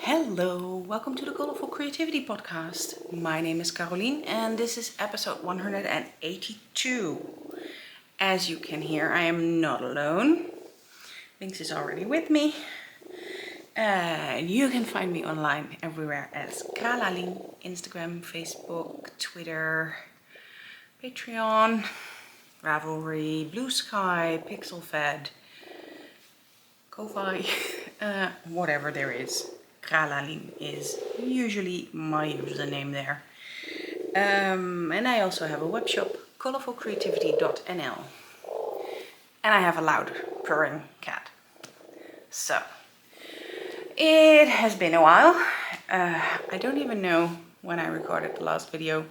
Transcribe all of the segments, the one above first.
Hello, welcome to the Colourful Creativity podcast. My name is Carolien and this is episode 182. As you can hear, I am not alone. Binks is already with me. You can find me online everywhere as Kralalien, Instagram, Facebook, Twitter, Patreon, Ravelry, Blue Sky, PixelFed, Ko-Fi, whatever there is. Crealien is usually my username there. And I also have a web shop, colourfulcreativity.nl. And I have a loud purring cat. So, it has been a while. I don't even know when I recorded the last video.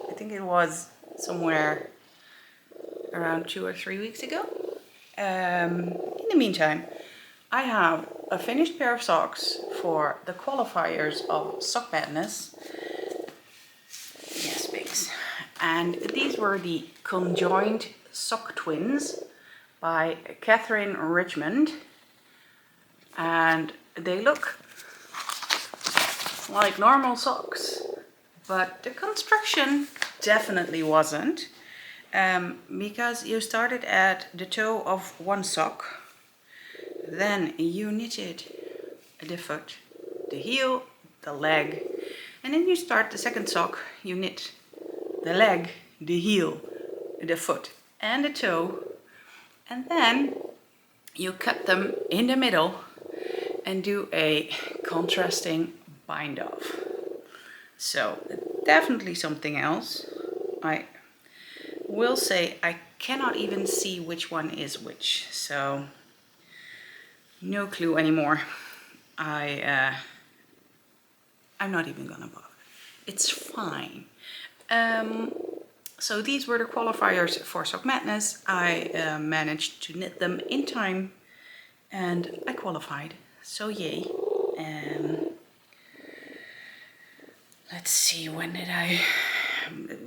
I think it was somewhere around 2 or 3 weeks ago. In the meantime, I have a finished pair of socks for the qualifiers of Sock Madness. Yes, pigs. And these were the Conjoined Sock Twins by Katherine Richmond. And they look like normal socks, but the construction definitely wasn't. Because you started at the toe of one sock. Then you knitted the foot, the heel, the leg, and then you start the second sock. You knit the leg, the heel, the foot, and the toe, and then you cut them in the middle and do a contrasting bind off. So definitely something else. I will say I cannot even see which one is which, so no clue anymore. I'm not even gonna bother. It's fine. So these were the qualifiers for Sock Madness. I managed to knit them in time and I qualified. So yay. Let's see, when did I...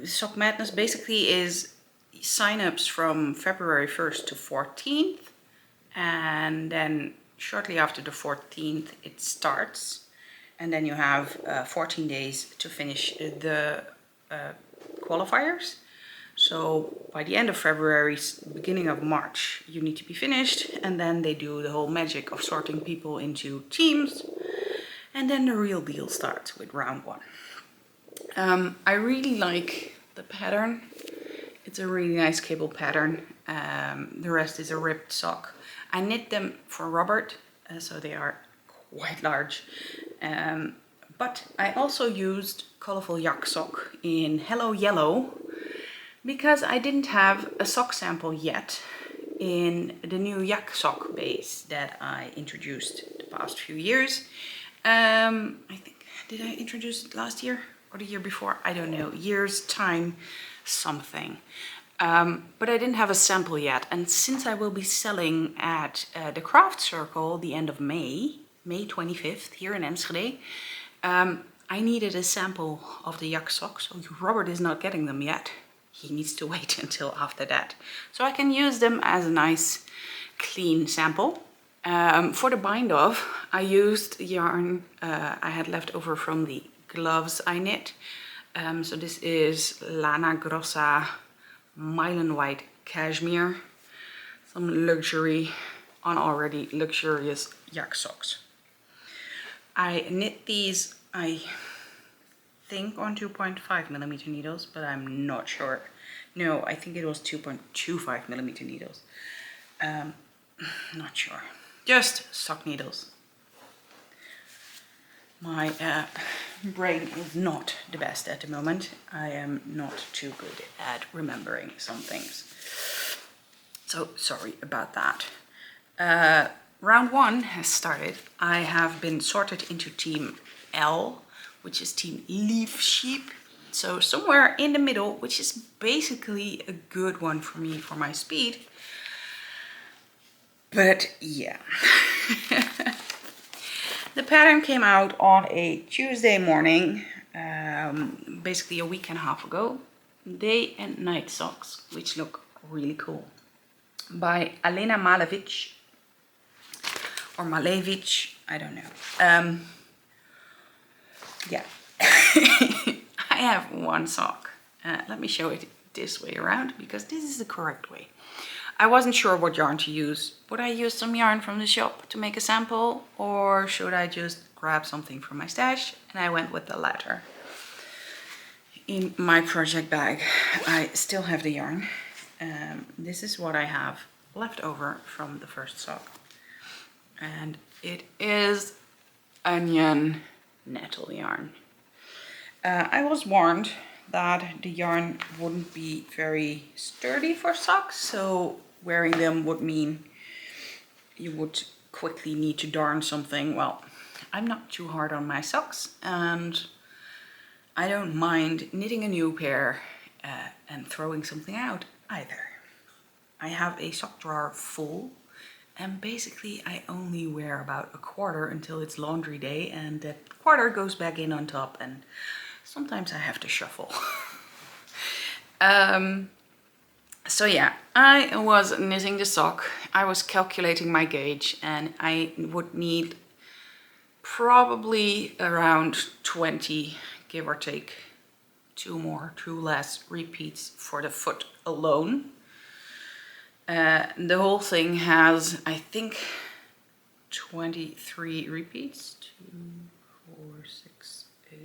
Sock Madness basically is sign-ups from February 1st to 14th. And then shortly after the 14th it starts, and then you have 14 days to finish the qualifiers. So by the end of February, beginning of March, you need to be finished, and then they do the whole magic of sorting people into teams, and then the real deal starts with round one. I really like the pattern. It's a really nice cable pattern. The rest is a ribbed sock. I knit them for Robert, so they are quite large. But I also used Colourful Yak Sock in Hello Yellow because I didn't have a sock sample yet in the new yak sock base that I introduced the past few years. I think, did I introduce it last year or the year before? I don't know, year's time something. But I didn't have a sample yet, and since I will be selling at the Craft Circle the end of May 25th here in Enschede, I needed a sample of the yak socks. So Robert is not getting them yet. He needs to wait until after that. So I can use them as a nice clean sample. For the bind off, I used yarn I had left over from the gloves I knit. So this is Lana grossa meilenweit cashmere, some luxury on already luxurious yak socks. I knit these, I think, on 2.5mm needles, but I'm not sure. No, I think it was 2.25mm needles. Not sure. Just sock needles. My brain is not the best at the moment. I am not too good at remembering some things. So sorry about that. Round one has started. I have been sorted into team L, which is team leaf sheep. So somewhere in the middle, which is basically a good one for me for my speed. But yeah. The pattern came out on a Tuesday morning, basically a week and a half ago. Day and night socks, which look really cool. By Alena Malevitch, or Malevitch, I don't know. yeah. I have one sock. Let me show it this way around because this is the correct way. I wasn't sure what yarn to use. Would I use some yarn from the shop to make a sample, or should I just grab something from my stash? And I went with the latter. In my project bag, I still have the yarn. This is what I have left over from the first sock. And it is onion nettle yarn. I was warned that the yarn wouldn't be very sturdy for socks, so wearing them would mean you would quickly need to darn something. Well, I'm not too hard on my socks, and I don't mind knitting a new pair and throwing something out either. I have a sock drawer full, and basically I only wear about a quarter until it's laundry day, and that quarter goes back in on top, and sometimes I have to shuffle. So yeah, I was knitting the sock. I was calculating my gauge, and I would need probably around 20, give or take, 2 more, 2 less repeats for the foot alone. The whole thing has, I think, 23 repeats. 2, 4, 6, 8,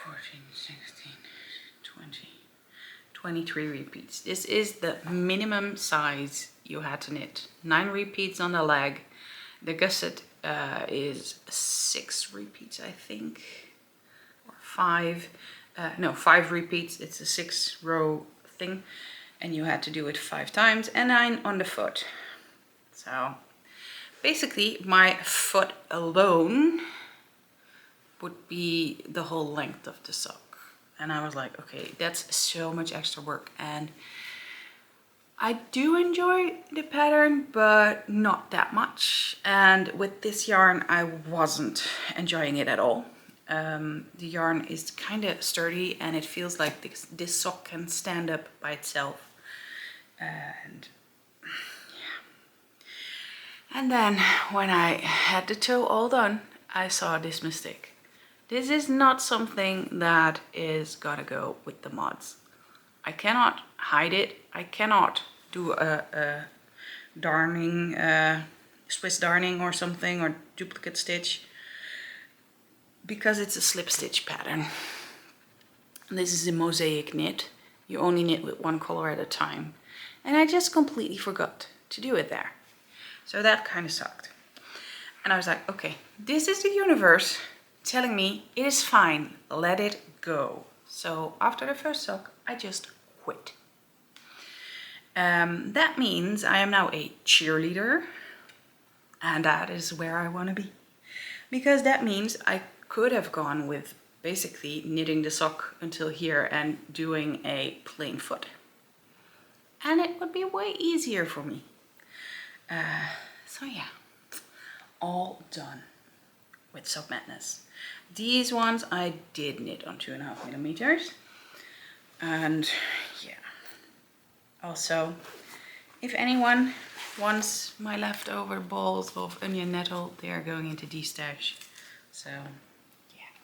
14, 16, 20, 23 repeats. This is the minimum size you had to knit. 9 repeats on the leg. The gusset is 6 repeats, I think, or 5. No, 5 repeats. It's a 6-row thing, and you had to do it 5 times, and 9 on the foot. So basically my foot alone would be the whole length of the sock. And I was like, okay, that's so much extra work, and I do enjoy the pattern, but not that much. And with this yarn, I wasn't enjoying it at all. The yarn is kind of sturdy, and it feels like this sock can stand up by itself. And yeah. And then when I had the toe all done, I saw this mistake. This is not something that is gonna go with the mods. I cannot hide it. I cannot do a darning, Swiss darning or something, or duplicate stitch, because it's a slip stitch pattern. This is a mosaic knit. You only knit with 1 color at a time. And I just completely forgot to do it there. So that kind of sucked. And I was like, okay, this is the universe telling me it is fine, let it go. So after the first sock, I just quit. That means I am now a cheerleader, and that is where I want to be. Because that means I could have gone with basically knitting the sock until here and doing a plain foot. And it would be way easier for me. So yeah, all done with Sock Madness. These ones I did knit on 2.5 millimeters. And yeah. Also, if anyone wants my leftover balls of onion nettle, they are going into de-stash. So yeah,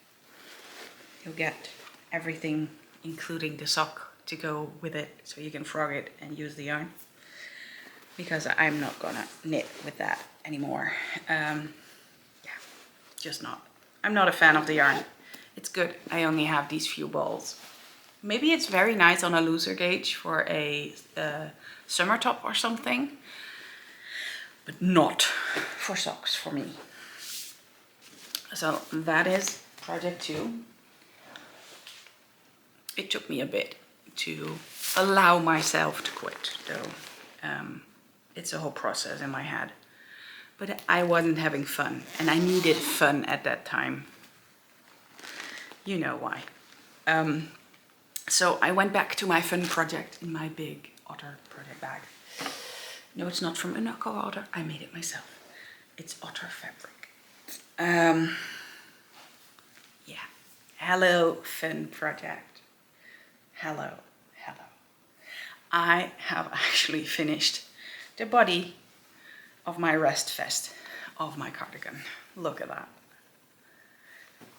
you'll get everything, including the sock, to go with it, so you can frog it and use the yarn. Because I'm not gonna knit with that anymore. Yeah, just not. I'm not a fan of the yarn. It's good. I only have these few balls. Maybe it's very nice on a looser gauge for a summer top or something, but not for socks for me. So that is project 2. It took me a bit to allow myself to quit, though. It's a whole process in my head. But I wasn't having fun, and I needed fun at that time. You know why. So I went back to my fun project in my big otter project bag. No, it's not from a knockoff otter. I made it myself. It's otter fabric. Yeah. Hello, fun project. Hello, hello. I have actually finished the body of my rest vest of my cardigan. Look at that.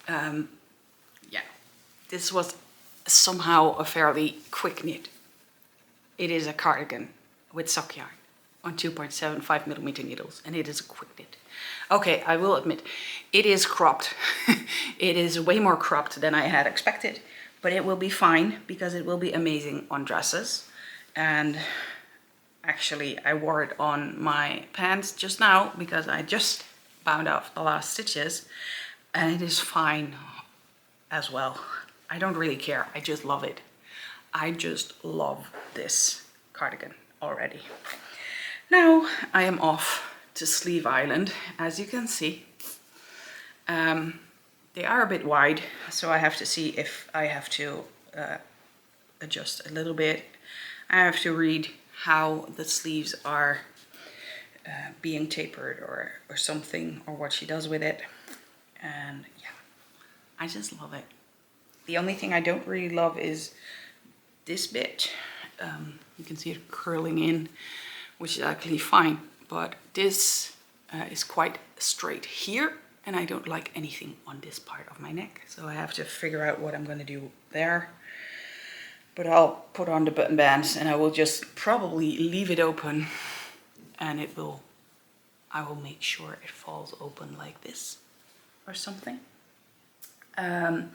Yeah, this was somehow a fairly quick knit. It is a cardigan with sock yarn on 2.75mm needles, and it is a quick knit. Okay, I will admit, it is cropped. It is way more cropped than I had expected, but it will be fine because it will be amazing on dresses. And actually, I wore it on my pants just now because I just bound off the last stitches, and it is fine as well. I don't really care, I just love it. I just love this cardigan already. Now I am off to Sleeve Island. As you can see, they are a bit wide, so I have to see if I have to adjust a little bit. I have to read how the sleeves are being tapered or something, or what she does with it. And yeah, I just love it. The only thing I don't really love is this bit. You can see it curling in, which is actually fine, but this is quite straight here, and I don't like anything on this part of my neck, so I have to figure out what I'm going to do there. But I'll put on the button bands, and I will just probably leave it open, and I will make sure it falls open like this or something. The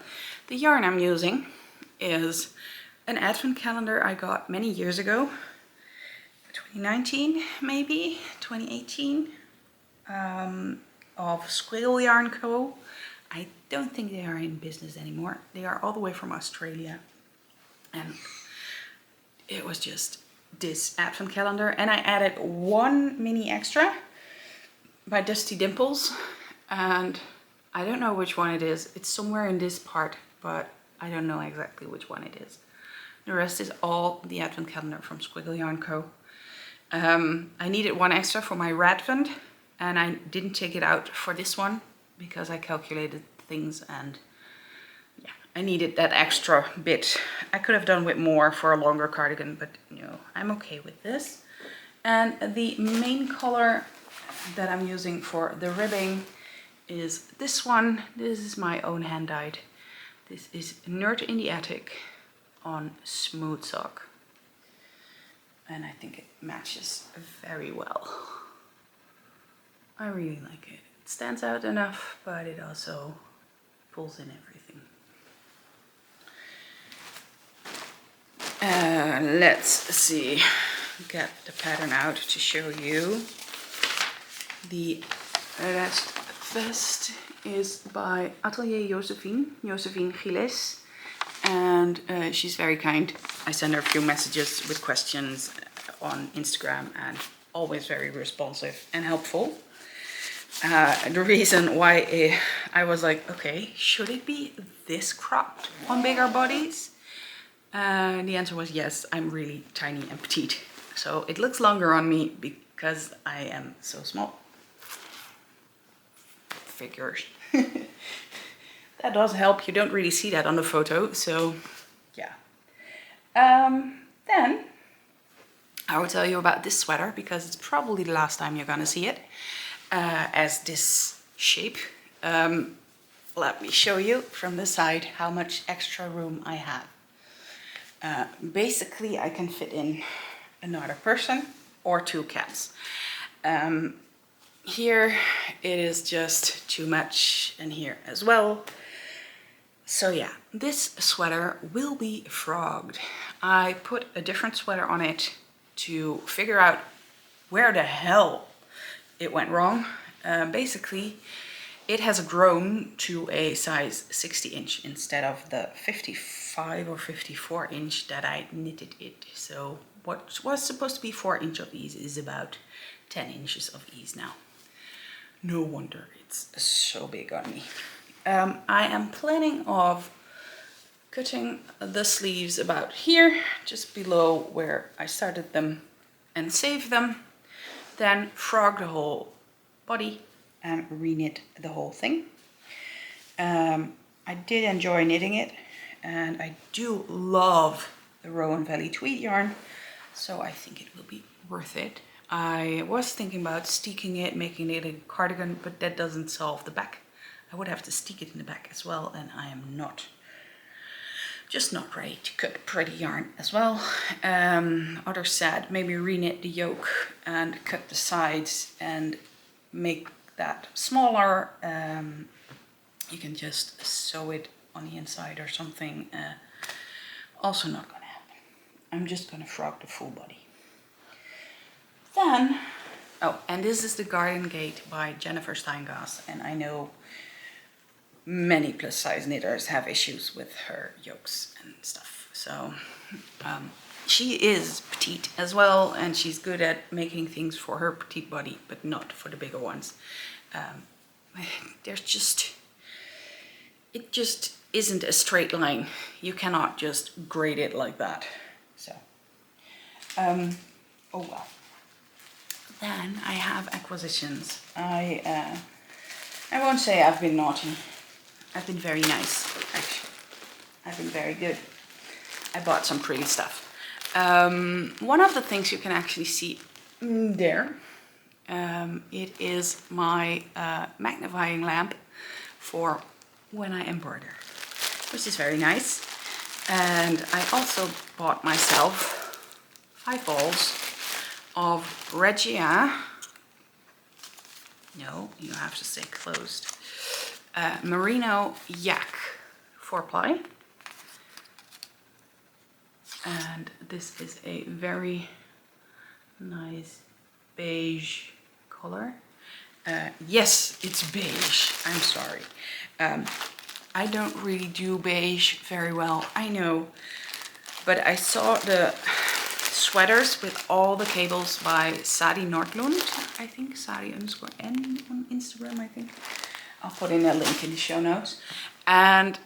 yarn I'm using is an advent calendar I got many years ago, 2019 maybe, 2018, of Squiggle Yarn Co. I don't think they are in business anymore. They are all the way from Australia, and it was just this advent calendar, and I added one mini extra by Dusty Dimples, and I don't know which one it is. It's somewhere in this part, but I don't know exactly which one it is. The rest is all the advent calendar from Squiggle Yarn Co. I needed one extra for my Radvent, and I didn't take it out for this one because I calculated things, and yeah, I needed that extra bit. I could have done with more for a longer cardigan, but you know, I'm okay with this. And the main color that I'm using for the ribbing is this one. This is my own hand dyed. This is Nerd in the Attic on smooth sock, and I think it matches very well. I really like it. It stands out enough, but it also pulls in everything. Let's see, get the pattern out to show you. The rest vest is by Atelier Josefien Gilles, and she's very kind. I send her a few messages with questions on Instagram, and always very responsive and helpful. The reason why I was like, okay, should it be this cropped on bigger bodies? The answer was yes, I'm really tiny and petite. So it looks longer on me because I am so small. Figures. That does help. You don't really see that on the photo, so yeah. Then I will tell you about this sweater because it's probably the last time you're gonna see it as this shape. Let me show you from the side how much extra room I have. Basically, I can fit in another person or two cats. Here it is just too much, and here as well. So yeah, this sweater will be frogged. I put a different sweater on it to figure out where the hell it went wrong. Basically, it has grown to a size 60 inch instead of the 55 or 54 inch that I knitted it. So what was supposed to be 4 inches of ease is about 10 inches of ease now. No wonder it's so big on me. I am planning of cutting the sleeves about here, just below where I started them, and save them. Then frog the whole body and re-knit the whole thing. I did enjoy knitting it, and I do love the Rowan Valley tweed yarn, so I think it will be worth it. I was thinking about steeking it, making it a cardigan, but that doesn't solve the back. I would have to stick it in the back as well, and I am just not ready to cut pretty yarn as well. Others said maybe reknit the yoke and cut the sides and make that smaller. You can just sew it on the inside or something. Also not gonna happen. I'm just gonna frog the full body. Then, oh, and this is the Garden Gate by Jennifer Steingass, and I know many plus size knitters have issues with her yokes and stuff. So she is petite as well, and she's good at making things for her petite body, but not for the bigger ones. It just isn't a straight line. You cannot just grade it like that. So, oh well. Then I have acquisitions. I won't say I've been naughty. I've been very nice, actually. I've been very good. I bought some pretty stuff. One of the things you can actually see there, it is my magnifying lamp for when I embroider, which is very nice. And I also bought myself 5 balls of Regia, no, you have to stay closed, Merino Yak 4-ply. And this is a very nice beige color. Yes, it's beige, I'm sorry. I don't really do beige very well, I know, but I saw the sweaters with all the cables by Sadi Nordlund, I think, Sadi_N on Instagram, I think. I'll put in a link in the show notes. And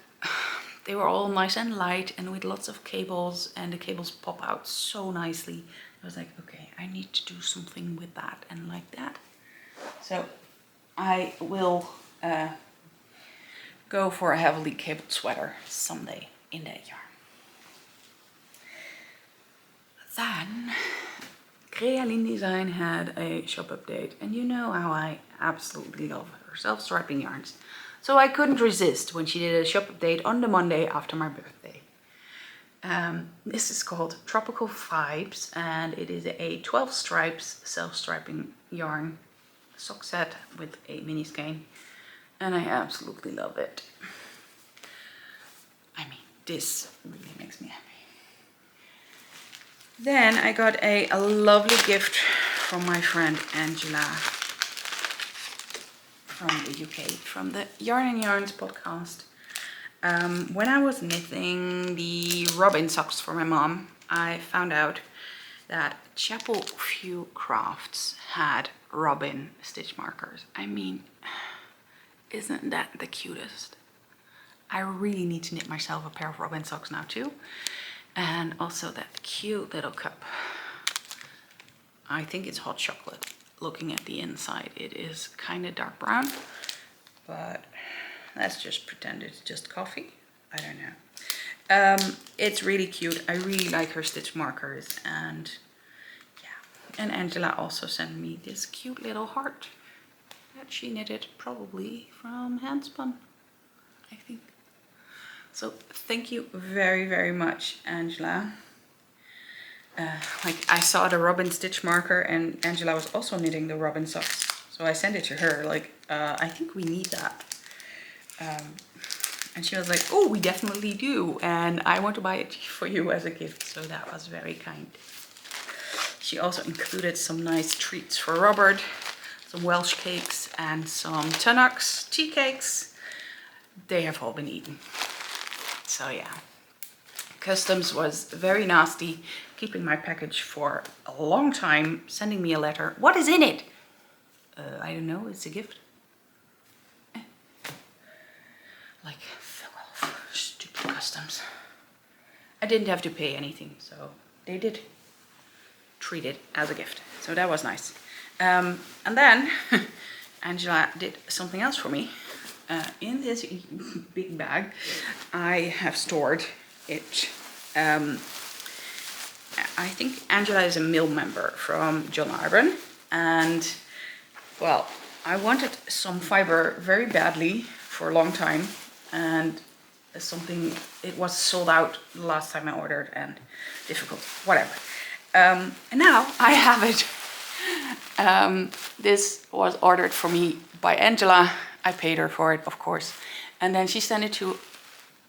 they were all nice and light and with lots of cables, and the cables pop out so nicely. I was like, okay, I need to do something with that and like that. So I will go for a heavily cabled sweater someday in that yarn. Then Crealien Design had a shop update, and you know how I absolutely love her self-striping yarns. So I couldn't resist when she did a shop update on the Monday after my birthday. This is called Tropical Vibes, and it is a 12 stripes self-striping yarn sock set with a mini skein, and I absolutely love it. I mean, this really makes me happy. Then I got a lovely gift from my friend Angela from the UK, from the Yarn and Yarns podcast. When I was knitting the robin socks for my mom, I found out that Chapelview Crafts had robin stitch markers. I mean, isn't that the cutest? I really need to knit myself a pair of robin socks now too. And also that cute little cup. I think it's hot chocolate. Looking at the inside, it is kind of dark brown, but let's just pretend it's just coffee. I don't know. It's really cute. I really like her stitch markers, and yeah. And Angela also sent me this cute little heart that she knitted probably from handspun, I think. So thank you very, very much, Angela. Like, I saw the robin stitch marker, and Angela was also knitting the robin socks. So I sent it to her, like, I think we need that. And she was like, oh, we definitely do. And I want to buy it for you as a gift. So that was very kind. She also included some nice treats for Robert. Some Welsh cakes and some Tunnocks tea cakes. They have all been eaten. So yeah, customs was very nasty, keeping my package for a long time, sending me a letter. What is in it? I don't know, it's a gift. Like, fuck off, stupid customs. I didn't have to pay anything, so they did treat it as a gift. So that was nice. And then Angela did something else for me. In this big bag, I have stored it. I think Angela is a mill member from John Arben, and well, I wanted some fiber very badly for a long time, and something, it was sold out the last time I ordered and difficult, whatever. And now I have it. This was ordered for me by Angela. I paid her for it, of course. And then she sent it to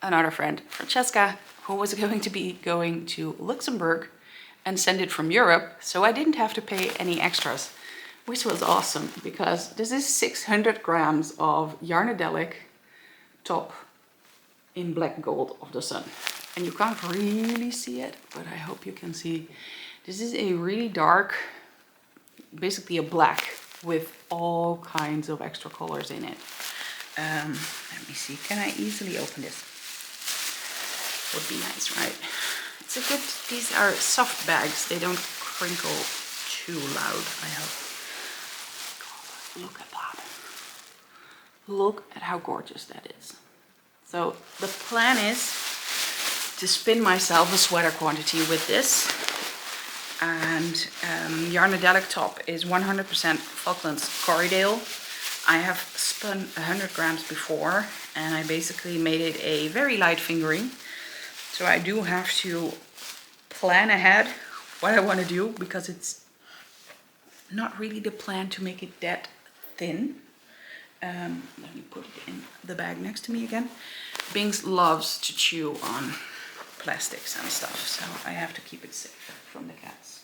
another friend, Francesca, who was going to be going to Luxembourg and send it from Europe. So I didn't have to pay any extras, which was awesome, because this is 600 grams of Yarnadelic top in black gold of the sun. And you can't really see it, but I hope you can see. This is a really dark, basically a black with all kinds of extra colors in it. Let me see, can I easily open this? Would be nice, right? It's a good, these are soft bags. They don't crinkle too loud, I hope. God, look at that. Look at how gorgeous that is. So the plan is to spin myself a sweater quantity with this. And Yarnadelic top is 100% Falklands Corriedale. I have spun 100 grams before, and I basically made it a very light fingering. So I do have to plan ahead what I want to do, because it's not really the plan to make it that thin. Let me put it in the bag next to me again. Binks loves to chew on plastics and stuff, so I have to keep it safe from the cats.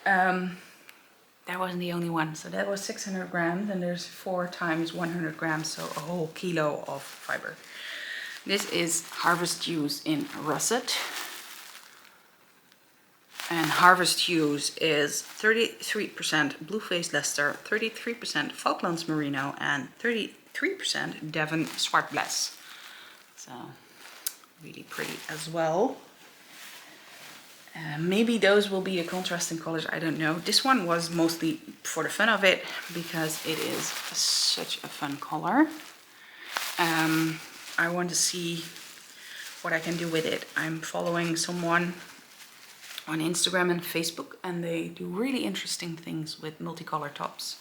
That wasn't the only one, so that was 600 grams, and there's 4 times 100 grams, so a whole kilo of fiber. This is Harvest Hues in Russet, and Harvest Hues is 33% Blue-Faced Leicester, 33% Falklands Merino, and 33% Devon Swart Bless. So really pretty as well. Maybe those will be a contrasting colors, I don't know. This one was mostly for the fun of it, because it is such a fun color. I want to see what I can do with it. I'm following someone on Instagram and Facebook, and they do really interesting things with multicolor tops.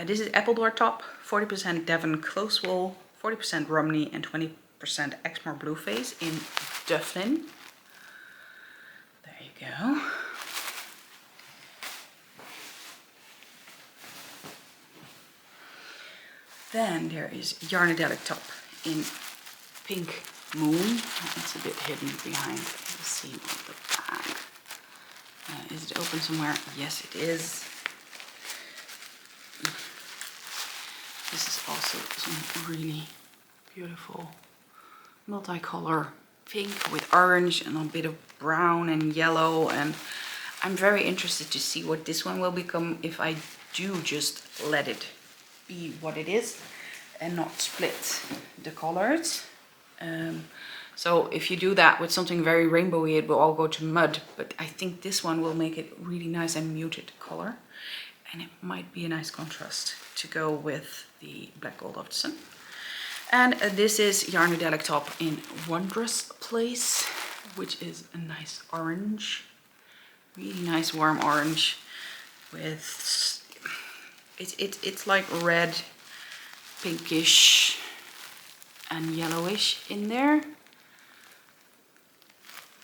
This is Apple Door top, 40% Devon Close Wool, 40% Romney, and 20% Exmoor Blueface in Dublin. There you go. Then there is Yarnadelic top in Pink Moon. It's a bit hidden behind the seam of the bag. Is it open somewhere? Yes, it is. This is also some really beautiful multicolor pink with orange and a bit of brown and yellow, and I'm very interested to see what this one will become if I do just let it be what it is and not split the colors. So if you do that with something very rainbowy, it will all go to mud, but I think this one will make it really nice and muted color, and it might be a nice contrast to go with the black gold of the sun. And this is Yarnadelic top in Wondrous Place, which is a nice orange, really nice warm orange with, it's like red, pinkish and yellowish in there.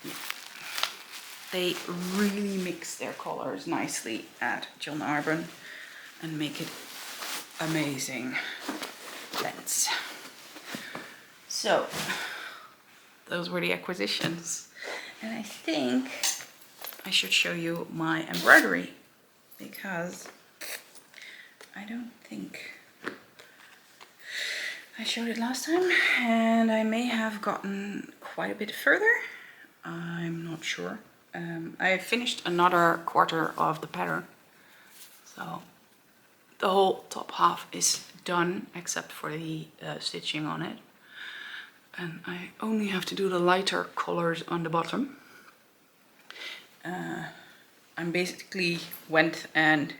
Yeah. They really mix their colors nicely at John Arbon and make it amazing blends. So those were the acquisitions, and I think I should show you my embroidery, because I don't think I showed it last time, and I may have gotten quite a bit further. I'm not sure. I finished another quarter of the pattern, so the whole top half is done except for the stitching on it. And I only have to do the lighter colors on the bottom. I basically went and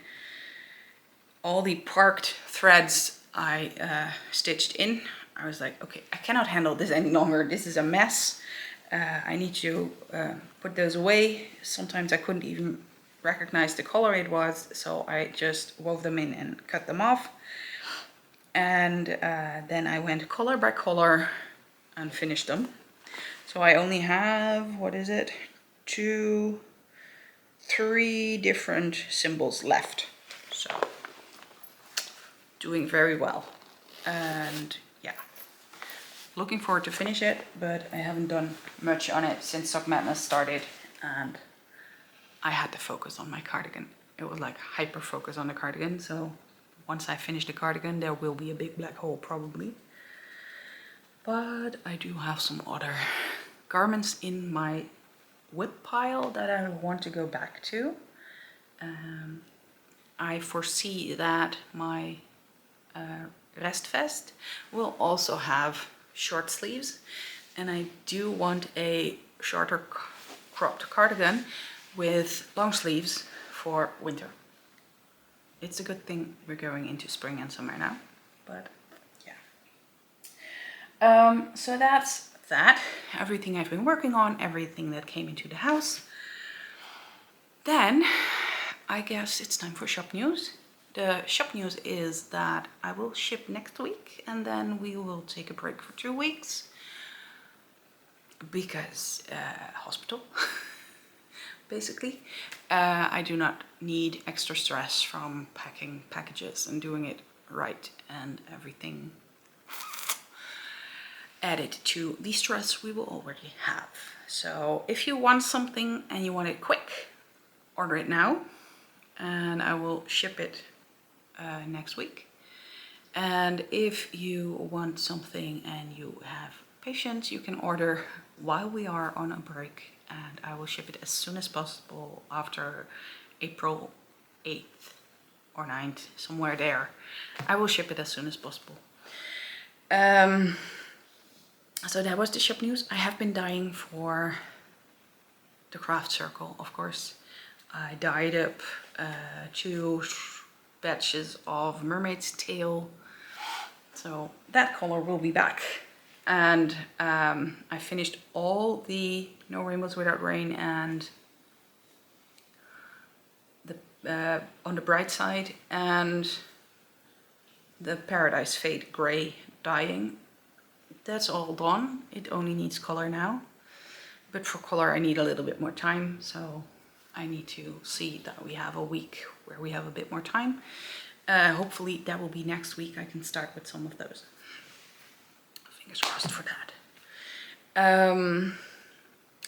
all the parked threads I stitched in. I was like, okay, I cannot handle this any longer. This is a mess. I need to put those away. Sometimes I couldn't even recognize the color it was, so I just wove them in and cut them off. and then I went color by color and finished them. So I only have, what is it, 3 different symbols left. So doing very well, and yeah, looking forward to finish it, but I haven't done much on it since Sock Madness started, and I had to focus on my cardigan. It was like hyper focus on the cardigan, so once I finish the cardigan there will be a big black hole probably. But I do have some other garments in my whip pile that I want to go back to. I foresee that my rest vest will also have short sleeves, and I do want a shorter cropped cardigan with long sleeves for winter. It's a good thing we're going into spring and summer now, but yeah. So that's that. Everything I've been working on, everything that came into the house. Then I guess it's time for shop news. The shop news is that I will ship next week, and then we will take a break for 2 weeks because hospital. Basically, I do not need extra stress from packing packages and doing it right and everything added to the stress we will already have. So if you want something and you want it quick, order it now and I will ship it next week. And if you want something and you have patience, you can order while we are on a break, and I will ship it as soon as possible after April 8th or 9th, somewhere there. I will ship it as soon as possible. So that was the shop news. I have been dying for the craft circle, of course. I dyed up 2 batches of mermaid's tail, so that color will be back. And I finished all the No Rainbows Without Rain and the On the Bright Side and the Paradise Fade Grey dyeing. That's all done. It only needs color now, but for color I need a little bit more time, so I need to see that we have a week where we have a bit more time. Hopefully that will be next week. I can start with some of those. Fingers crossed for that.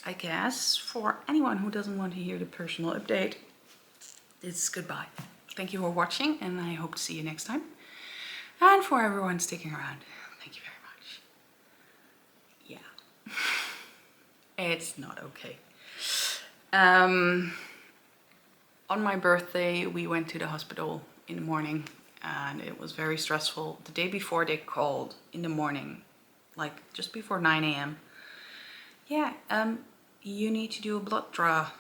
I guess for anyone who doesn't want to hear the personal update, it's goodbye. Thank you for watching, and I hope to see you next time. And for everyone sticking around, thank you very much. Yeah, it's not okay. On my birthday, we went to the hospital in the morning, and it was very stressful. The day before they called in the morning, like just before 9 a.m. Yeah, you need to do a blood draw.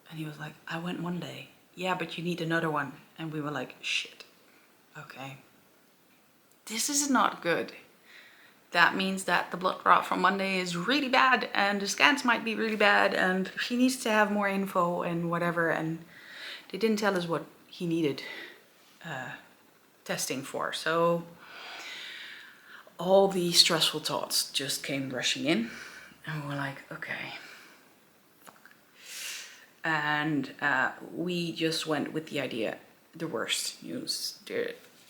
And he was like, I went one day. Yeah, but you need another one. And we were like, shit, okay. This is not good. That means that the blood draw from Monday is really bad, and the scans might be really bad, and he needs to have more info and whatever. And they didn't tell us what he needed testing for. So all the stressful thoughts just came rushing in, and we were like, okay, fuck. And we just went with the idea, the worst news.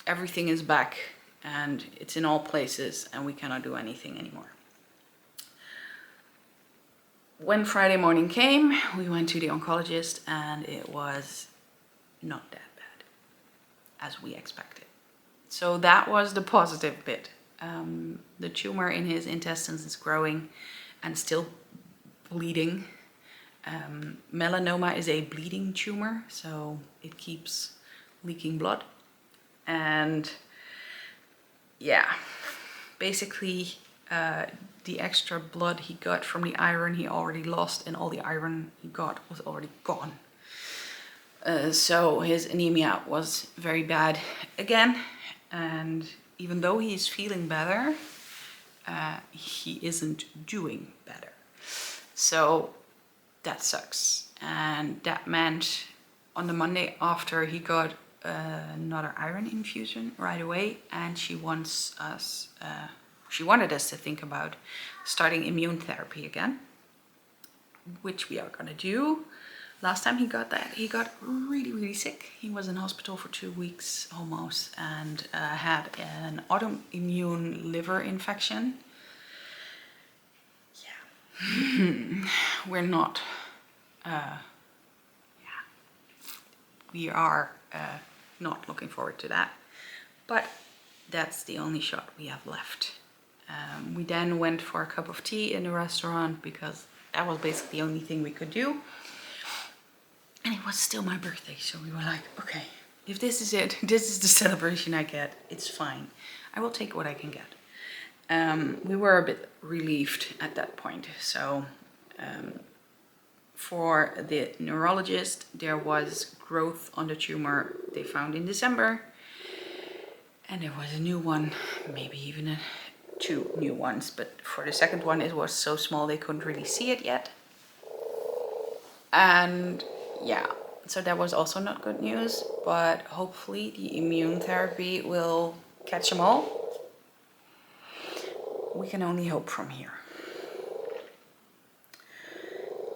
Everything is back and it's in all places and we cannot do anything anymore. When Friday morning came, we went to the oncologist and it was not that bad as we expected. So that was the positive bit. The tumor in his intestines is growing and still bleeding. Melanoma is a bleeding tumor, so it keeps leaking blood. And yeah, basically the extra blood he got from the iron he already lost, and all the iron he got was already gone. So his anemia was very bad again, and even though he's feeling better, he isn't doing better. So that sucks. And that meant on the Monday after he got another iron infusion right away, and she wants us, she wanted us to think about starting immune therapy again, which we are gonna do. Last time he got that, he got really sick. He was in hospital for 2 weeks almost, and had an autoimmune liver infection. Yeah, we're not, we are not looking forward to that, but that's the only shot we have left. We then went for a cup of tea in the restaurant because that was basically the only thing we could do. And it was still my birthday, so we were like, okay, if this is it, this is the celebration I get, it's fine. I will take what I can get. We were a bit relieved at that point. So for the neurologist, there was growth on the tumor they found in December. And there was a new one, maybe even 2 new ones. But for the second one, it was so small they couldn't really see it yet. And yeah, so that was also not good news, but hopefully the immune therapy will catch them all. We can only hope from here.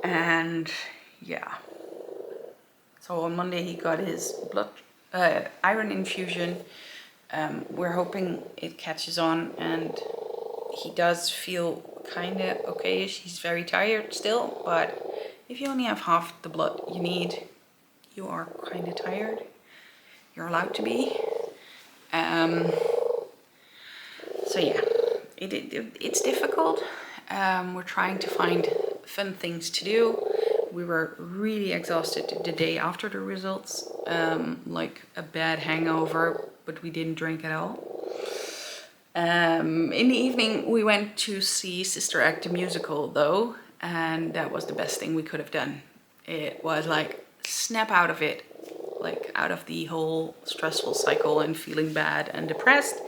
And yeah, so on Monday he got his iron infusion. We're hoping it catches on, and he does feel kind of okay-ish. He's very tired still, but if you only have half the blood you need, you are kind of tired. You're allowed to be. So yeah, it's difficult. We're trying to find fun things to do. We were really exhausted the day after the results, like a bad hangover, but we didn't drink at all. In the evening we went to see Sister Act the musical though, and that was the best thing we could have done. It was like snap out of it, like out of the whole stressful cycle and feeling bad and depressed.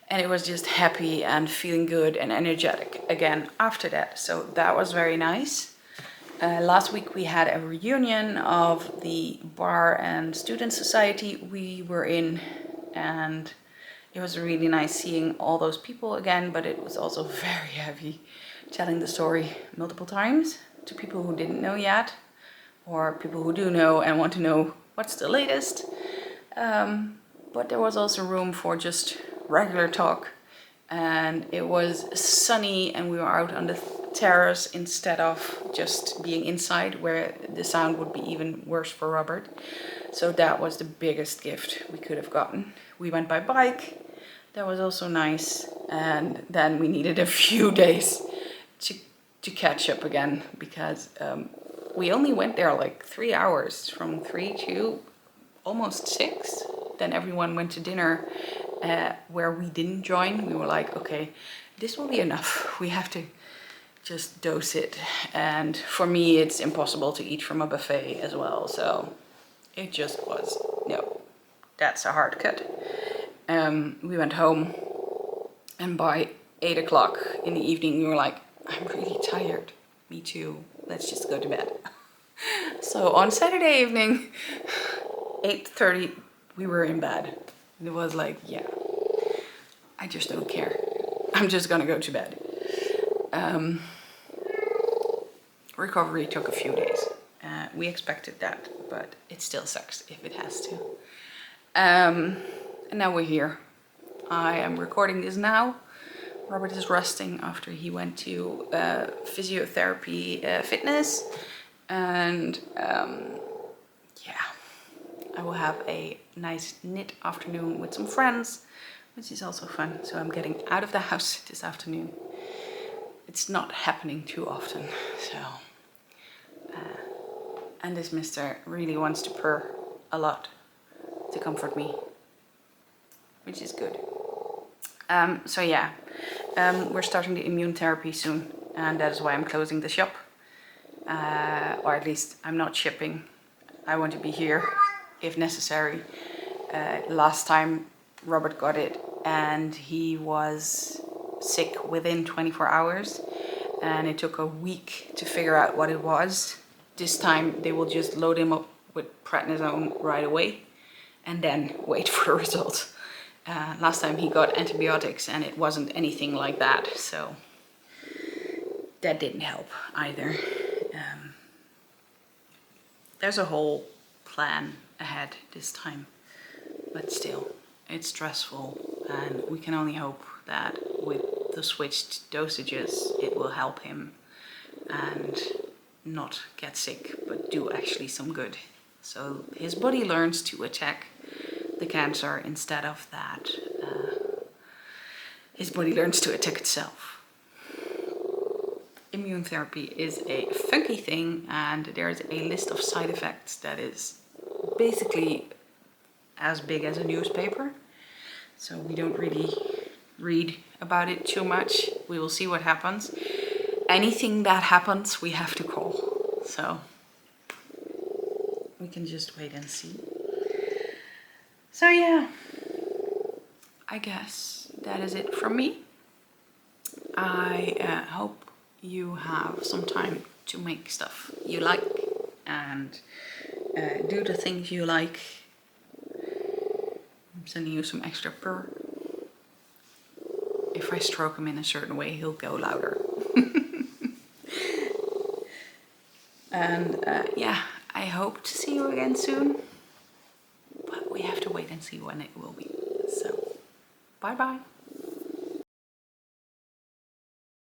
And it was just happy and feeling good and energetic again after that. So that was very nice. Last week we had a reunion of the bar and student society we were in, and it was really nice seeing all those people again, but it was also very heavy telling the story multiple times to people who didn't know yet, or people who do know and want to know what's the latest. But there was also room for just regular talk, and it was sunny and we were out on the terrace instead of just being inside where the sound would be even worse for Robert. So that was the biggest gift we could have gotten. We went by bike, that was also nice, and then we needed a few days to catch up again, because we only went there like 3 hours, from 3 to almost 6. Then everyone went to dinner where we didn't join. We were like, okay, this will be enough. We have to just dose it. And for me, it's impossible to eat from a buffet as well. So it just was, no, that's a hard cut. We went home, and by 8 o'clock in the evening, we were like, I'm really tired. Me too. Let's just go to bed. So on Saturday evening, 8:30, we were in bed. It was like, yeah, I just don't care. I'm just gonna go to bed. Recovery took a few days. We expected that, but it still sucks if it has to. And now we're here. I am recording this now. Robert is resting after he went to physiotherapy fitness. And yeah, I will have a nice knit afternoon with some friends, which is also fun. So I'm getting out of the house this afternoon. It's not happening too often, so. And this mister really wants to purr a lot to comfort me, which is good. So yeah, we're starting the immune therapy soon, and that is why I'm closing the shop. Or at least I'm not shipping. I want to be here if necessary. Last time Robert got it and he was sick within 24 hours, and it took a week to figure out what it was. This time they will just load him up with prednisone right away, and then wait for the result. Last time he got antibiotics and it wasn't anything like that, so that didn't help either. There's a whole plan ahead this time, but still, it's stressful, and we can only hope that with the switched dosages it will help him and not get sick, but do actually some good. So his body learns to attack the cancer instead of that. His body learns to attack itself. Immune therapy is a funky thing, and there's a list of side effects that is basically as big as a newspaper. So we don't really read about it too much. We will see what happens. Anything that happens, we have to call. So we can just wait and see. So yeah, I guess that is it from me. I hope you have some time to make stuff you like and do the things you like. I'm sending you some extra purr. If I stroke him in a certain way, he'll go louder. And yeah, I hope to see you again soon, but we have to wait and see when it will be. So, bye bye.